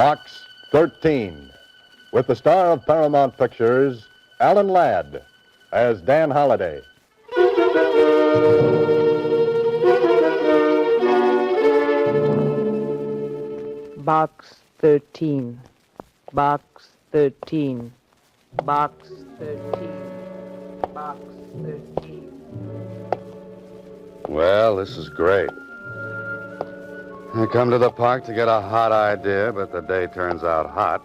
Box 13, with the star of Paramount Pictures, Alan Ladd, as Dan Holliday. Box 13. Box 13. Box 13. Box 13. Well, this is great. I come to the park to get a hot idea, but the day turns out hot,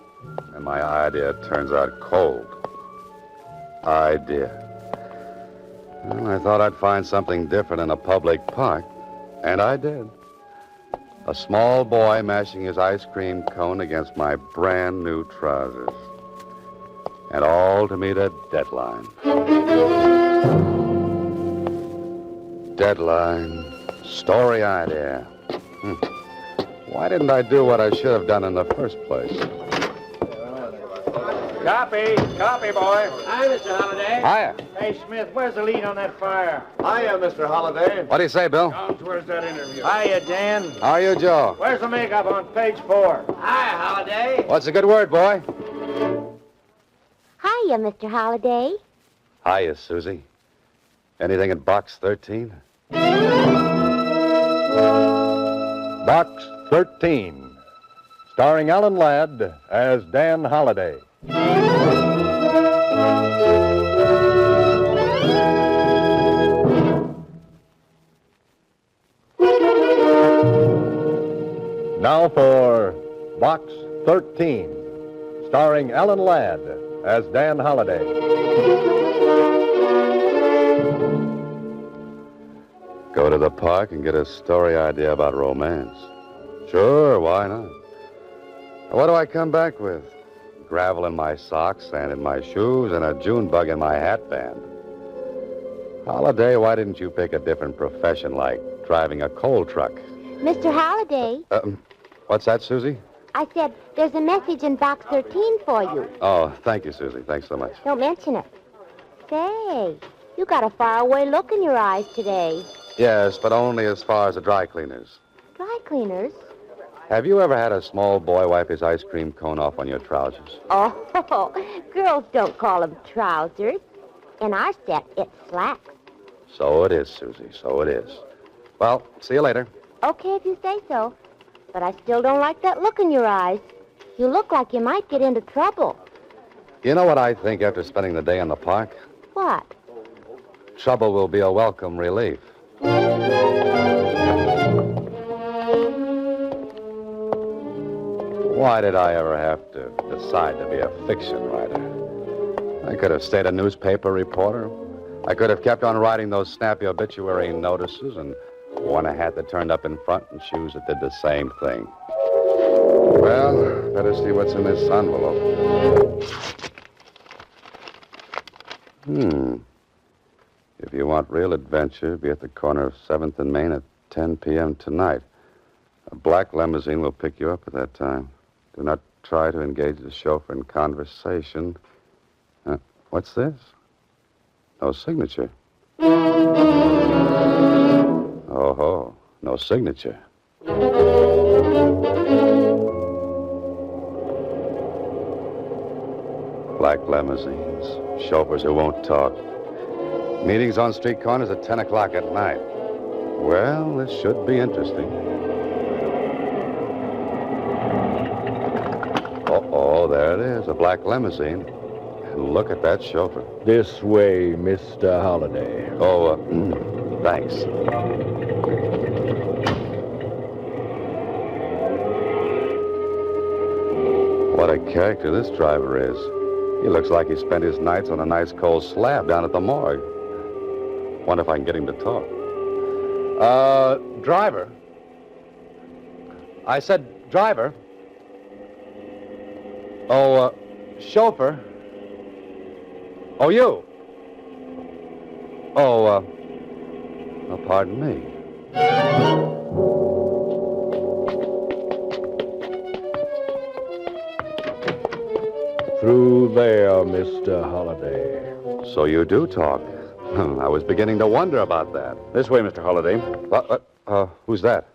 and my idea turns out cold. Idea. Well, I thought I'd find something different in a public park, and I did. A small boy mashing his ice cream cone against my brand new trousers. And all to meet a deadline. Deadline. Story idea. Why didn't I do what I should have done in the first place? Copy, boy. Hi, Mr. Holliday. Hiya. Hey, Smith, where's the lead on that fire? Hiya, Mr. Holliday. What do you say, Bill? Where's that interview? Hiya, Dan. How are you, Joe? Where's the makeup on page 4? Hi, Holliday. What's a good word, boy? Hiya, Mr. Holliday. Hiya, Susie. Anything in box 13? Box 13, starring Alan Ladd as Dan Holliday. Now for Box 13, starring Alan Ladd as Dan Holliday. Go to the park and get a story idea about romance. Sure, why not? What do I come back with? Gravel in my socks, sand in my shoes, and a June bug in my hat band. Holliday, why didn't you pick a different profession like driving a coal truck? Mr. Holliday, What's that, Susie? I said there's a message in box 13 for you. Oh, thank you, Susie. Thanks so much. Don't mention it. Say, you got a faraway look in your eyes today. Yes, but only as far as the dry cleaners. Dry cleaners? Have you ever had a small boy wipe his ice cream cone off on your trousers? Oh, girls don't call them trousers. In our set, it's slacks. So it is, Susie. So it is. Well, see you later. Okay, if you say so. But I still don't like that look in your eyes. You look like you might get into trouble. You know what I think after spending the day in the park? What? Trouble will be a welcome relief. Why did I ever have to decide to be a fiction writer? I could have stayed a newspaper reporter. I could have kept on writing those snappy obituary notices and worn a hat that turned up in front and shoes that did the same thing. Well, better see what's in this envelope. If you want real adventure, be at the corner of 7th and Main at 10 p.m. tonight. A black limousine will pick you up at that time. Do not try to engage the chauffeur in conversation. What's this? No signature. Oh, no signature. Black limousines, chauffeurs who won't talk. Meetings on street corners at 10 o'clock at night. Well, this should be interesting. Oh, there it is, a black limousine. And look at that chauffeur. This way, Mr. Holliday. Oh, thanks. What a character this driver is. He looks like he spent his nights on a nice cold slab down at the morgue. Wonder if I can get him to talk. Driver. I said driver. Oh, chauffeur. Oh, you. Oh, pardon me. Through there, Mr. Holliday. So you do talk. I was beginning to wonder about that. This way, Mr. Holliday. Who's that?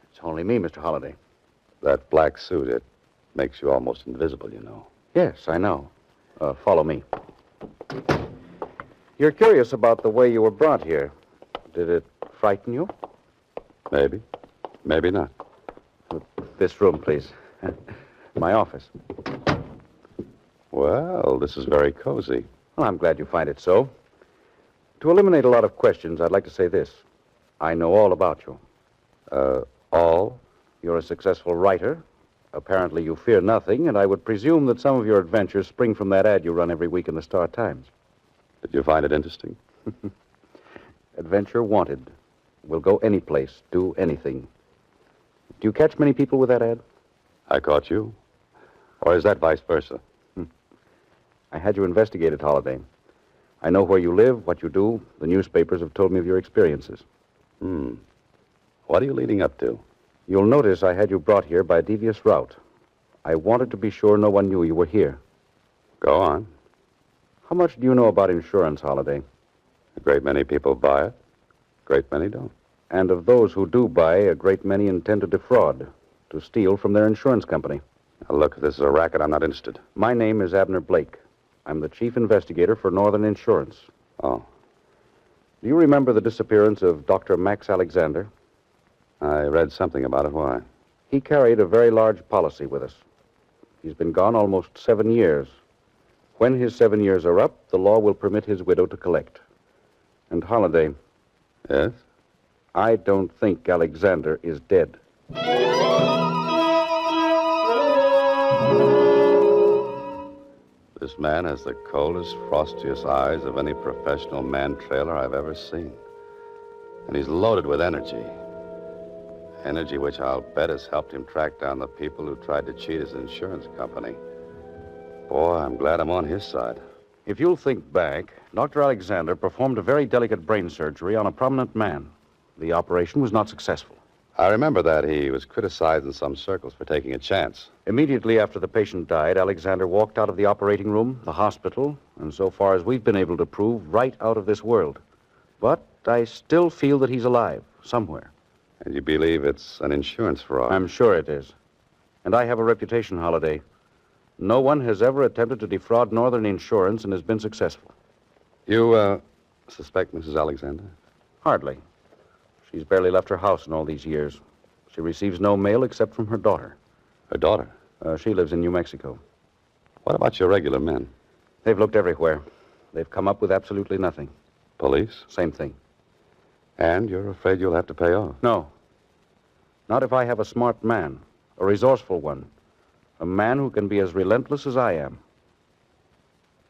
It's only me, Mr. Holliday. That black suit, it Makes you almost invisible, you know. Yes, I know. Follow me. You're curious about the way you were brought here. Did it frighten you? Maybe. Maybe not. This room, please. My office. Well, this is very cozy. Well, I'm glad you find it so. To eliminate a lot of questions, I'd like to say this. I know all about you. All? You're a successful writer. Apparently you fear nothing, and I would presume that some of your adventures spring from that ad you run every week in the Star-Times. Did you find it interesting? Adventure wanted. We'll go any place, do anything. Do you catch many people with that ad? I caught you. Or is that vice versa? I had you investigated, Holliday. I know where you live, what you do. The newspapers have told me of your experiences. What are you leading up to? You'll notice I had you brought here by a devious route. I wanted to be sure no one knew you were here. Go on. How much do you know about insurance, Holliday? A great many people buy it. A great many don't. And of those who do buy, a great many intend to defraud, to steal from their insurance company. Now, look, if this is a racket, I'm not interested. My name is Abner Blake. I'm the chief investigator for Northern Insurance. Oh. Do you remember the disappearance of Dr. Max Alexander? I read something about it. Why? He carried a very large policy with us. He's been gone almost 7 years. When his 7 years are up, the law will permit his widow to collect. And Holliday, Yes? I don't think Alexander is dead. This man has the coldest, frostiest eyes of any professional man-trailer I've ever seen. And he's loaded with energy. Energy which I'll bet has helped him track down the people who tried to cheat his insurance company. Boy, I'm glad I'm on his side. If you'll think back, Dr. Alexander performed a very delicate brain surgery on a prominent man. The operation was not successful. I remember that he was criticized in some circles for taking a chance. Immediately after the patient died, Alexander walked out of the operating room, the hospital, and so far as we've been able to prove, right out of this world. But I still feel that he's alive, somewhere. And you believe it's an insurance fraud? I'm sure it is. And I have a reputation, Holliday. No one has ever attempted to defraud Northern Insurance and has been successful. You, suspect Mrs. Alexander? Hardly. She's barely left her house in all these years. She receives no mail except from her daughter. Her daughter? She lives in New Mexico. What about your regular men? They've looked everywhere. They've come up with absolutely nothing. Police? Same thing. And you're afraid you'll have to pay off? No. Not if I have a smart man, a resourceful one, a man who can be as relentless as I am.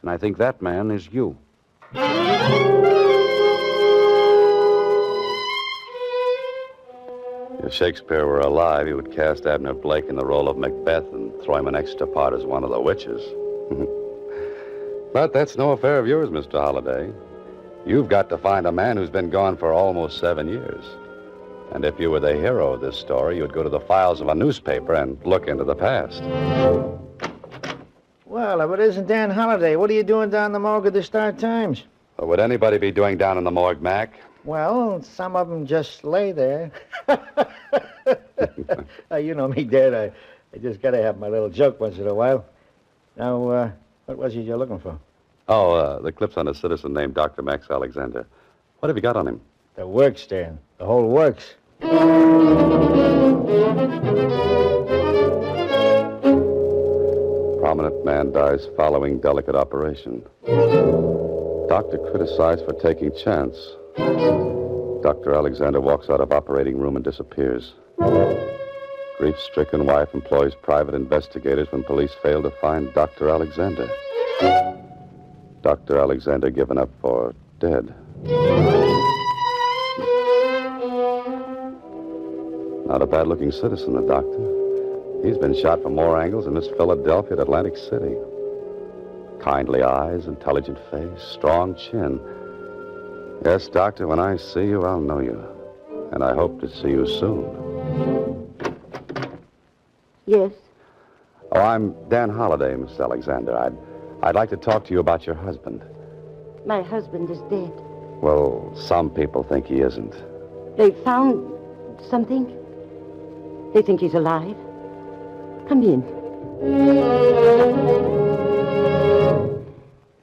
And I think that man is you. If Shakespeare were alive, he would cast Abner Blake in the role of Macbeth and throw him an extra part as one of the witches. But that's no affair of yours, Mr. Holliday. You've got to find a man who's been gone for almost 7 years. And if you were the hero of this story, you'd go to the files of a newspaper and look into the past. Well, if it isn't Dan Holliday, what are you doing down the morgue of the Star-Times? What would anybody be doing down in the morgue, Mac? Well, some of them just lay there. You know me, Dad. I just got to have my little joke once in a while. Now, what was it you're looking for? Oh, the clip's on a citizen named Dr. Max Alexander. What have you got on him? The works, Dan. The whole works. Prominent man dies following delicate operation. Doctor criticized for taking chance. Dr. Alexander walks out of operating room and disappears. Grief-stricken wife employs private investigators when police fail to find Dr. Alexander. Dr. Alexander given up for dead. Not a bad-looking citizen, the doctor. He's been shot from more angles than Miss Philadelphia at Atlantic City. Kindly eyes, intelligent face, strong chin. Yes, Doctor, when I see you, I'll know you. And I hope to see you soon. Yes. Oh, I'm Dan Holliday, Miss Alexander. I'd like to talk to you about your husband. My husband is dead. Well, some people think he isn't. They found something. They think he's alive. Come in.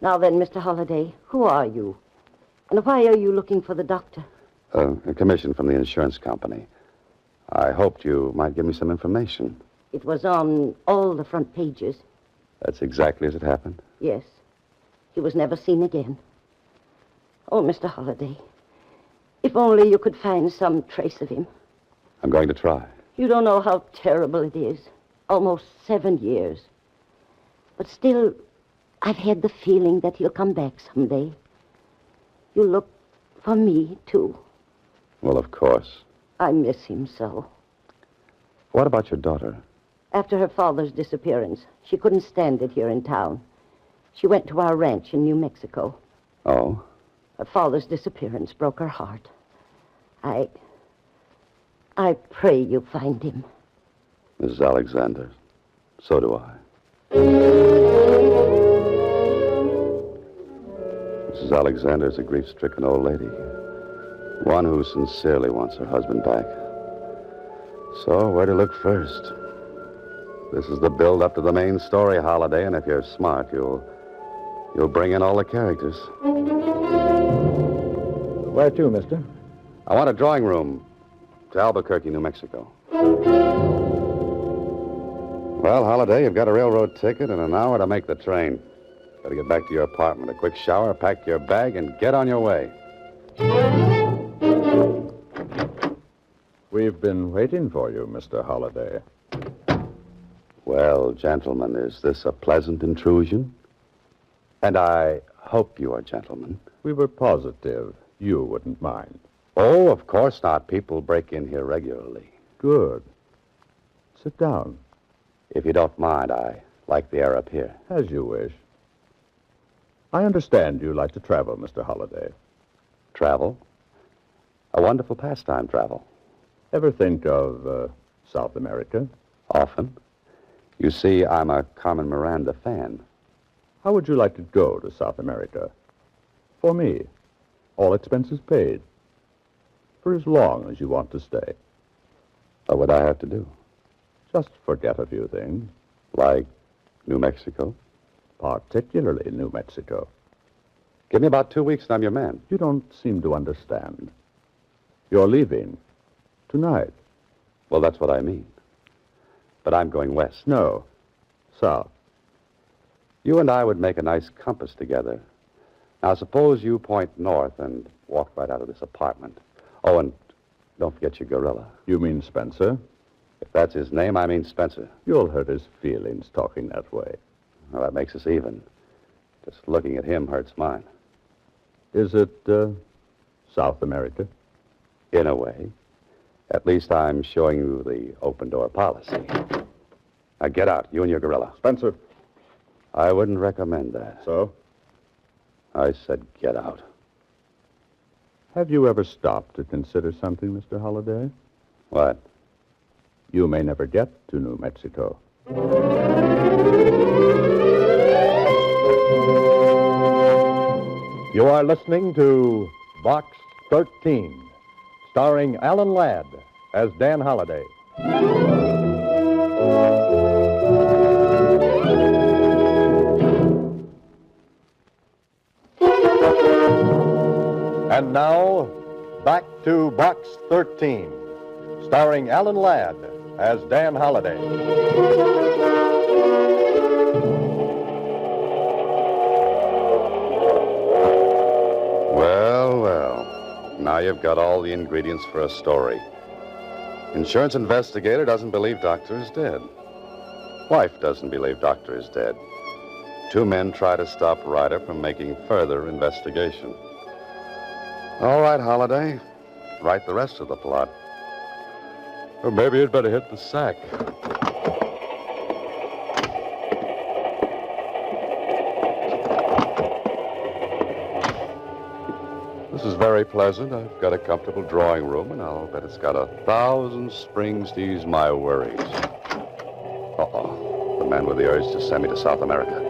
Now then, Mr. Holliday, who are you? And why are you looking for the doctor? A commission from the insurance company. I hoped you might give me some information. It was on all the front pages. That's exactly as it happened. Yes. He was never seen again. Oh, Mr. Holliday, if only you could find some trace of him. I'm going to try. You don't know how terrible it is. Almost 7 years. But still, I've had the feeling that he'll come back someday. You look for me, too. Well, of course. I miss him so. What about your daughter? After her father's disappearance, she couldn't stand it here in town. She went to our ranch in New Mexico. Oh? Her father's disappearance broke her heart. I pray you find him. Mrs. Alexander, so do I. Mrs. Alexander is a grief-stricken old lady. One who sincerely wants her husband back. So, where to look first? This is the build-up to the main story, Holliday, and if you're smart, you'll bring in all the characters. Where to, mister? I want a drawing room to Albuquerque, New Mexico. Well, Holliday, you've got a railroad ticket and an hour to make the train. Got to get back to your apartment, a quick shower, pack your bag, and get on your way. We've been waiting for you, Mr. Holliday. Well, gentlemen, is this a pleasant intrusion? And I hope you are gentlemen. We were positive you wouldn't mind. Oh, of course not. People break in here regularly. Good. Sit down. If you don't mind, I like the air up here. As you wish. I understand you like to travel, Mr. Holliday. Travel? A wonderful pastime, travel. Ever think of South America? Often. You see, I'm a Carmen Miranda fan. How would you like to go to South America? For me. All expenses paid. For as long as you want to stay. What would I have to do? Just forget a few things. Like New Mexico? Particularly New Mexico. Give me about 2 weeks and I'm your man. You don't seem to understand. You're leaving. Tonight. Well, that's what I mean. But I'm going west. No. South. You and I would make a nice compass together. Now, suppose you point north and walk right out of this apartment. Oh, and don't forget your gorilla. You mean Spencer? If that's his name, I mean Spencer. You'll hurt his feelings talking that way. Well, that makes us even. Just looking at him hurts mine. Is it, South America? In a way. At least I'm showing you the open-door policy. Now, get out, you and your gorilla. Spencer. I wouldn't recommend that. So? I said get out. Have you ever stopped to consider something, Mr. Holliday? What? You may never get to New Mexico. You are listening to Box 13, starring Alan Ladd as Dan Holliday. And now, back to Box 13, starring Alan Ladd as Dan Holliday. Well. Now you've got all the ingredients for a story. Insurance investigator doesn't believe doctor is dead. Wife doesn't believe doctor is dead. 2 men try to stop Ryder from making further investigation. All right, Holliday. Write the rest of the plot. Or maybe you'd better hit the sack. This is very pleasant. I've got a comfortable drawing room, and I'll bet it's got 1,000 springs to ease my worries. Uh-oh. The man with the urge to send me to South America.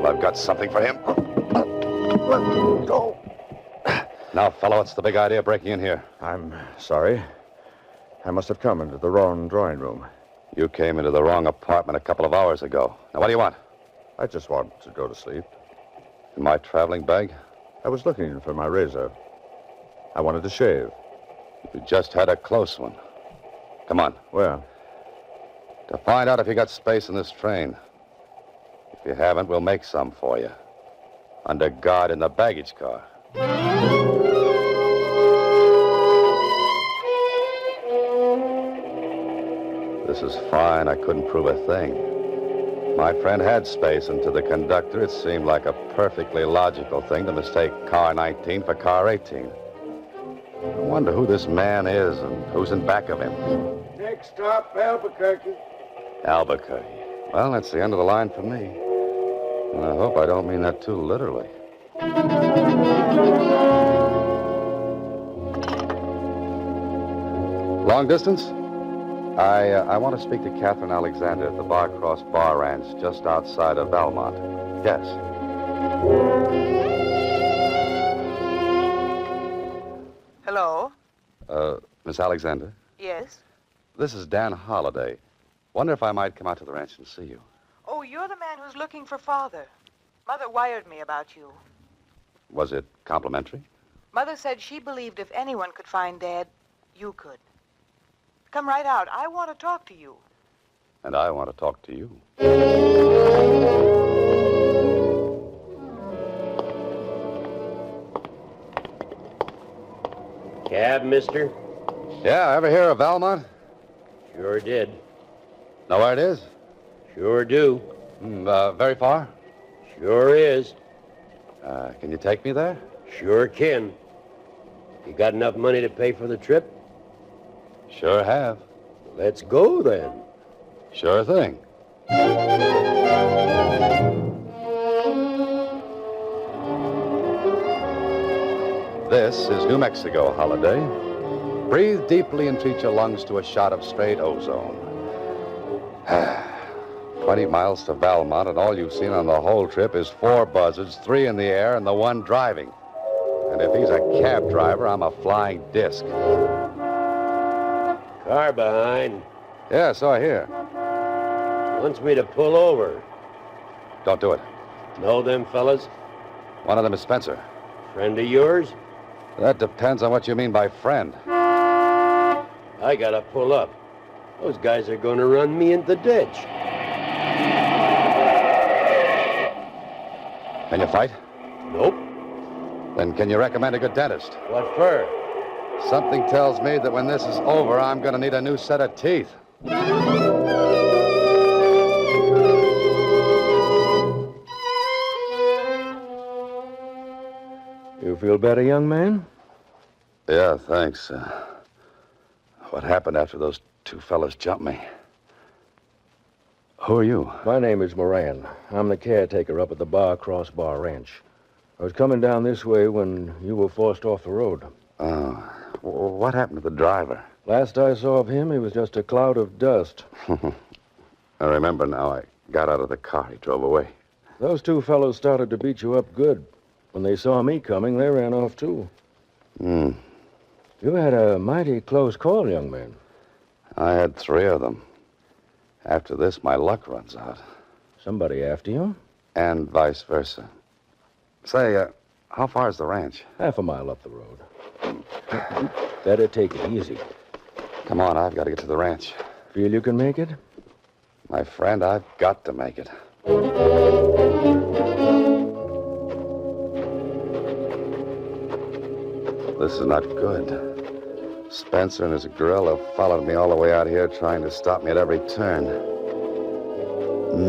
Well, I've got something for him. Let go. Now, fellow, what's the big idea breaking in here? I'm sorry. I must have come into the wrong drawing room. You came into the wrong apartment a couple of hours ago. Now, what do you want? I just want to go to sleep. In my traveling bag? I was looking for my razor. I wanted to shave. You just had a close one. Come on. Where? To find out if you got space in this train. If you haven't, we'll make some for you. Under guard in the baggage car. This is fine. I couldn't prove a thing. My friend had space, and to the conductor, it seemed like a perfectly logical thing to mistake car 19 for car 18. I wonder who this man is and who's in back of him. Next stop, Albuquerque. Albuquerque. Well, that's the end of the line for me. And I hope I don't mean that too literally. Long distance? I want to speak to Catherine Alexander at the Barcross Bar Ranch just outside of Valmont. Yes. Hello? Miss Alexander? Yes? This is Dan Holliday. Wonder if I might come out to the ranch and see you. Oh, you're the man who's looking for Father. Mother wired me about you. Was it complimentary? Mother said she believed if anyone could find Dad, you could. Come right out. I want to talk to you. And I want to talk to you. Cab, mister? Yeah, ever hear of Valmont? Sure did. Know where it is? Sure do. Very far? Sure is. Can you take me there? Sure can. You got enough money to pay for the trip? Sure have. Let's go, then. Sure thing. This is New Mexico, Holiday. Breathe deeply and treat your lungs to a shot of straight ozone. 20 miles to Valmont, and all you've seen on the whole trip is 4 buzzards, 3 in the air, and the 1 driving. And if he's a cab driver, I'm a flying disc. Car behind. Yeah, so I hear. Wants me to pull over. Don't do it. Know them fellas? One of them is Spencer. Friend of yours? That depends on what you mean by friend. I gotta pull up. Those guys are gonna run me into the ditch. Can you fight? Nope. Then can you recommend a good dentist? What for? Something tells me that when this is over, I'm going to need a new set of teeth. You feel better, young man? Yeah, thanks. What happened after those 2 fellas jumped me? Who are you? My name is Moran. I'm the caretaker up at the Barcross Bar Ranch. I was coming down this way when you were forced off the road. Oh, what happened to the driver? Last I saw of him, he was just a cloud of dust. I remember now. I got out of the car. He drove away. Those 2 fellows started to beat you up good. When they saw me coming, they ran off, too. You had a mighty close call, young man. I had 3 of them. After this, my luck runs out. Somebody after you? And vice versa. Say, how far is the ranch? Half a mile up the road. Better take it easy. Come on, I've got to get to the ranch. Feel you can make it? My friend, I've got to make it. This is not good. Spencer and his gorilla followed me all the way out here, trying to stop me at every turn.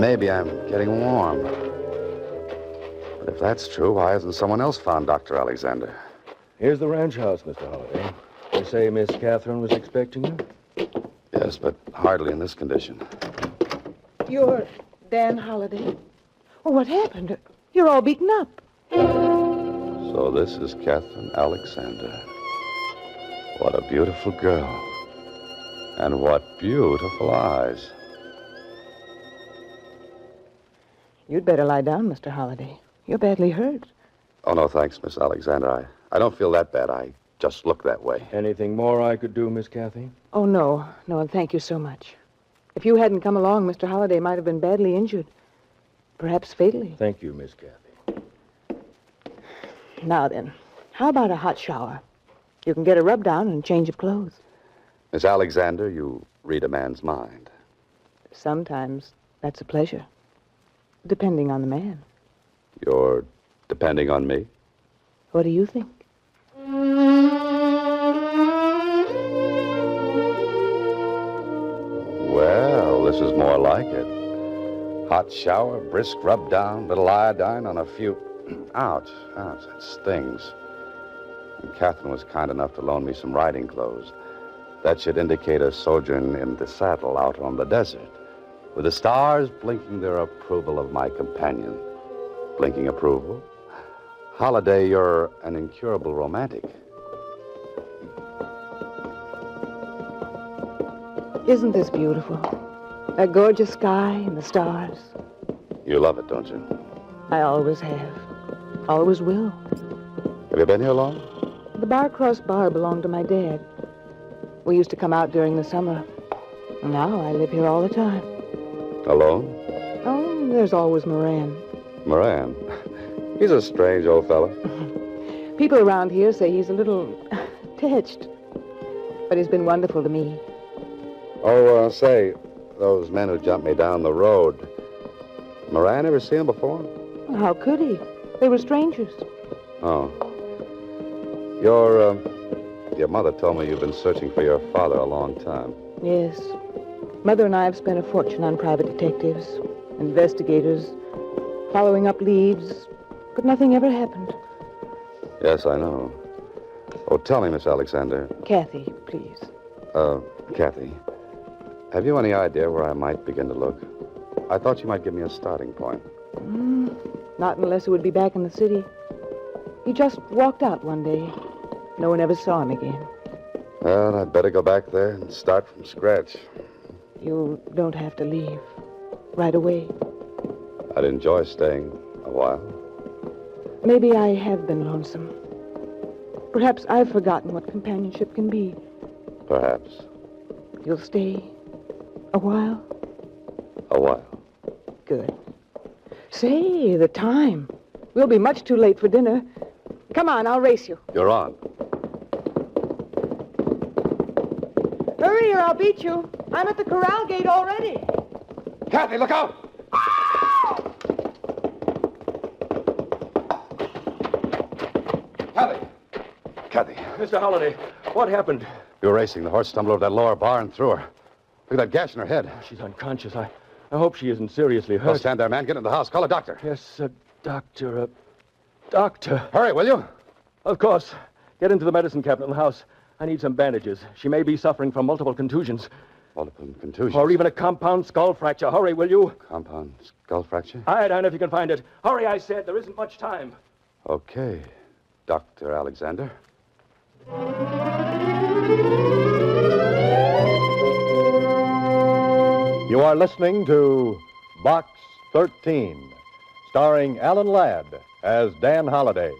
Maybe I'm getting warm. But if that's true, why hasn't someone else found Dr. Alexander? Here's the ranch house, Mr. Holliday. They say Miss Catherine was expecting you? Yes, but hardly in this condition. You're Dan Holliday? Oh, what happened? You're all beaten up. So this is Catherine Alexander. What a beautiful girl. And what beautiful eyes. You'd better lie down, Mr. Holliday. You're badly hurt. Oh, no, thanks, Miss Alexander. I don't feel that bad. I just look that way. Anything more I could do, Miss Cathy? Oh, no. No, and thank you so much. If you hadn't come along, Mr. Holliday might have been badly injured. Perhaps fatally. Thank you, Miss Kathy. Now then, how about a hot shower? You can get a rub down and change of clothes. Miss Alexander, you read a man's mind. Sometimes that's a pleasure, depending on the man. You're depending on me? What do you think? Well, this is more like it. Hot shower, brisk rub down, little iodine on a few... Ouch, that stings. And Catherine was kind enough to loan me some riding clothes. That should indicate a sojourn in the saddle out on the desert, with the stars blinking their approval of my companion. Blinking approval? Holliday, you're an incurable romantic. Isn't this beautiful? That gorgeous sky and the stars. You love it, don't you? I always have. Always will. Have you been here long? The Barcross Bar belonged to my dad. We used to come out during the summer. Now I live here all the time. Alone? Oh, there's always Moran. Moran? He's a strange old fella. People around here say he's a little touched. But he's been wonderful to me. Oh, say, those men who jumped me down the road. Moran, ever see him before? How could he? They were strangers. Oh. Your mother told me you've been searching for your father a long time. Yes. Mother and I have spent a fortune on private detectives, investigators, following up leads, but nothing ever happened. Yes, I know. Oh, tell me, Miss Alexander. Kathy, please. Kathy, have you any idea where I might begin to look? I thought you might give me a starting point. Not unless it would be back in the city. He just walked out one day. No one ever saw him again. Well, I'd better go back there and start from scratch. You don't have to leave right away. I'd enjoy staying a while. Maybe I have been lonesome. Perhaps I've forgotten what companionship can be. Perhaps. You'll stay a while? A while. Good. Say, the time. We'll be much too late for dinner. Come on, I'll race you. You're on. Hurry or I'll beat you. I'm at the corral gate already. Kathy, look out! Kathy. Mr. Holliday, what happened? You were racing. The horse stumbled over that lower bar and threw her. Look at that gash in her head. She's unconscious. I hope she isn't seriously hurt. Don't stand there, man. Get in the house. Call a doctor. Yes, a doctor. Doctor. Hurry, will you? Of course. Get into the medicine cabinet in the house. I need some bandages. She may be suffering from multiple contusions. Multiple contusions? Or even a compound skull fracture. Hurry, will you? Compound skull fracture? Iodine, if you can find it. Hurry, I said. There isn't much time. Okay. Dr. Alexander. You are listening to Box 13, starring Alan Ladd as Dan Holliday.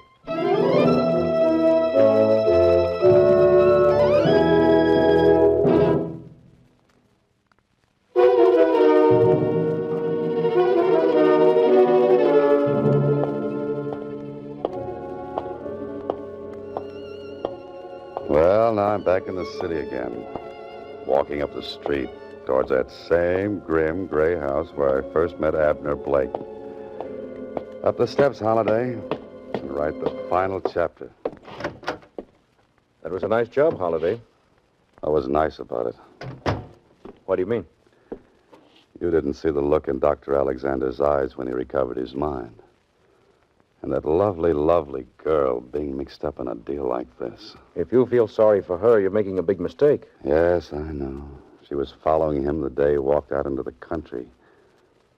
Well, now I'm back in the city again, walking up the street towards that same grim gray house where I first met Abner Blake. Up the steps, Holliday, and write the final chapter. That was a nice job, Holliday. I was nice about it. What do you mean? You didn't see the look in Dr. Alexander's eyes when he recovered his mind. And that lovely, lovely girl being mixed up in a deal like this. If you feel sorry for her, you're making a big mistake. Yes, I know. She was following him the day he walked out into the country.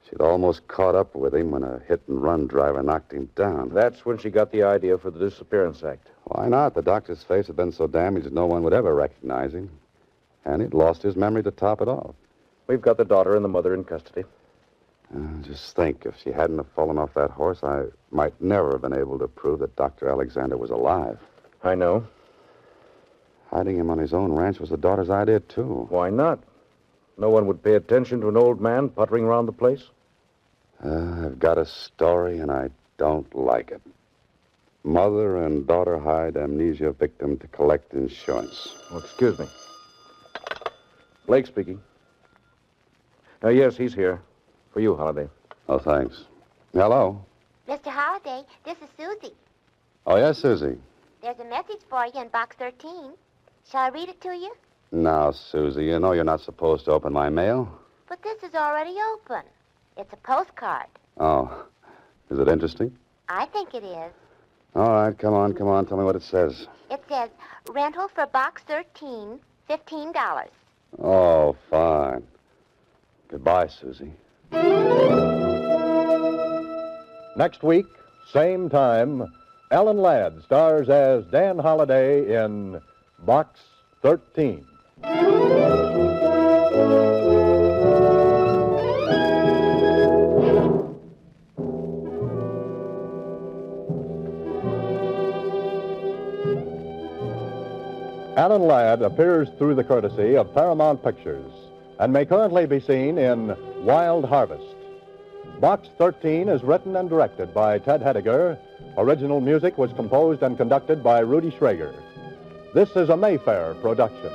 She'd almost caught up with him when a hit-and-run driver knocked him down. That's when she got the idea for the Disappearance Act. Why not? The doctor's face had been so damaged that no one would ever recognize him. And he'd lost his memory to top it off. We've got the daughter and the mother in custody. Just think, if she hadn't have fallen off that horse, I might never have been able to prove that Dr. Alexander was alive. I know. Hiding him on his own ranch was the daughter's idea, too. Why not? No one would pay attention to an old man puttering around the place? I've got a story, and I don't like it. Mother and daughter hired amnesia victim to collect insurance. Oh, excuse me. Blake speaking. Yes, he's here. For you, Holliday. Oh, thanks. Hello. Mr. Holliday, this is Susie. Oh, yes, Susie. There's a message for you in box 13. Shall I read it to you? Now, Susie, you know you're not supposed to open my mail. But this is already open. It's a postcard. Oh, is it interesting? I think it is. All right, come on. Tell me what it says. It says, rental for box 13, $15. Oh, fine. Goodbye, Susie. Next week, same time, Alan Ladd stars as Dan Holliday in Box 13. Alan Ladd appears through the courtesy of Paramount Pictures and may currently be seen in Wild Harvest. Box 13 is written and directed by Ted Hediger. Original music was composed and conducted by Rudy Schrager. This is a Mayfair production.